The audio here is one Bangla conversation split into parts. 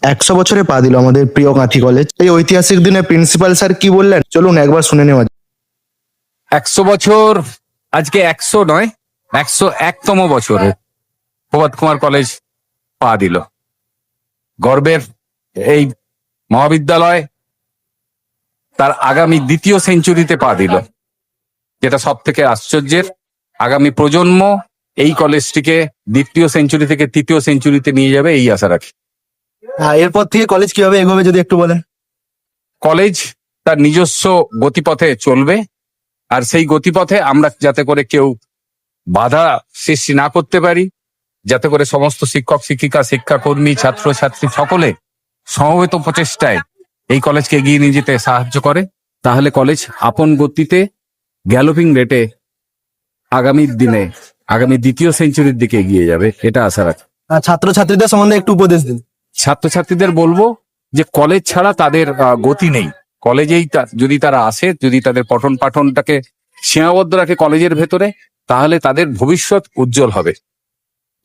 100 বছরে পা দিল আমাদের প্রিয় কাঁথি কলেজ। এই ঐতিহাসিক দিনে প্রিন্সিপাল স্যার কি বললেন চলুন একবার শুনে নেওয়া যাক। 100 বছর, আজকে 100 নয়, 101তম বছরে প্রভাত কুমার কলেজ পা দিল। গর্বের এই মহাবিদ্যালয় তার আগামী দ্বিতীয় সেঞ্চুরিতে পা দিল, যেটা সব থেকে আশ্চর্যের। আগামী প্রজন্ম এই কলেজটিকে দ্বিতীয় সেঞ্চুরি থেকে তৃতীয় সেঞ্চুরিতে নিয়ে যাবে, এই আশা রাখি। এরপর থেকে কলেজ কিভাবে এগোবে যদি একটু বলেন। কলেজ তার নিজস্ব গতিপথে চলবে, আর সেই গতিপথে আমরা যাতে করে কেউ বাধা সৃষ্টি না করতে পারি, যাতে করে সমস্ত শিক্ষক শিক্ষিকা শিক্ষাকর্মী ছাত্র ছাত্রী সকলে সমবেত প্রচেষ্টায় এই কলেজকে এগিয়ে নিয়ে যেতে সাহায্য করে, তাহলে কলেজ আপন গতিতে গ্যালোপিং রেটে আগামীর দিনে আগামী দ্বিতীয় সেঞ্চুরির দিকে এগিয়ে যাবে, এটা আশা রাখি। ছাত্রছাত্রীদের সম্বন্ধে একটু উপদেশ দিন। ছাত্রছাত্রীদের বলবো যে কলেজ ছাড়া তাদের গতি নেই। কলেজেই যদি তারা আসে, যদি তাদের পঠন পাঠনটাকে সীমাবদ্ধ রাখে কলেজের ভেতরে, তাহলে তাদের ভবিষ্যৎ উজ্জ্বল হবে।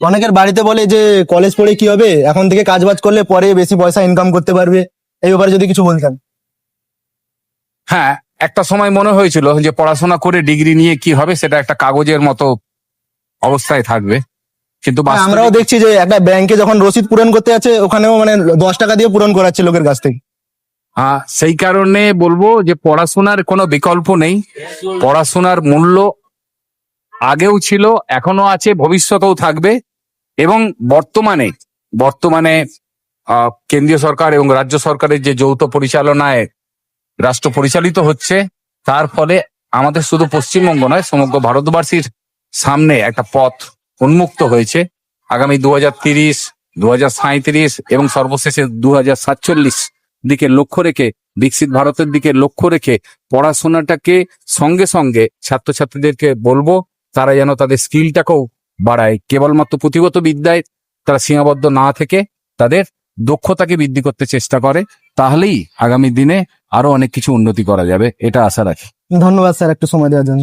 অনেকের বাড়িতে বলে যে কলেজ পড়ে কি হবে, এখন থেকে কাজ বাজ করলে পরে বেশি পয়সা ইনকাম করতে পারবে, এই ব্যাপারে যদি কিছু বলতেন। হ্যাঁ, একটা সময় মনে হয়েছিল যে পড়াশোনা করে ডিগ্রি নিয়ে কি হবে, সেটা একটা কাগজের মতো অবস্থায় থাকবে, কিন্তু আমরাও দেখছি যে একটা ব্যাংকে যখন রসিদ পূরণ করতে আছে, ওখানেও মানে 10 টাকা দিয়ে পূরণ করাচ্ছে লোকের কাছ থেকে। সেই কারণে বলবো যে পড়াশোনার কোনো বিকল্প নেই। পড়াশোনার মূল্য আগেও ছিল, এখনো আছে, ভবিষ্যতেও থাকবে। এবং বর্তমানে কেন্দ্রীয় সরকার এবং রাজ্য সরকারের যে যৌথ পরিচালনায় রাষ্ট্র পরিচালিত হচ্ছে, তার ফলে আমাদের শুধু পশ্চিমবঙ্গ নয়, সমগ্র ভারতবাসীর সামনে একটা পথ উন্মুক্ত হয়েছে। আগামী 2030, 2037 এবং সর্বশেষে 2047 দিকে লক্ষ্য রেখে, বিকশিত ভারতের দিকে লক্ষ্য রেখে পড়াশোনাটাকে সঙ্গে সঙ্গে ছাত্রছাত্রীদেরকে বলবো তারা যেন তাদের স্কিলটাকেও বাড়ায়। কেবলমাত্র পুঁথিগত বিদ্যায় তারা সীমাবদ্ধ না থেকে তাদের দক্ষতাকে বৃদ্ধি করতে চেষ্টা করে, তাহলেই আগামী দিনে আরো অনেক কিছু উন্নতি করা যাবে, এটা আশা রাখি। ধন্যবাদ স্যার একটু সময় দেওয়ার জন্য।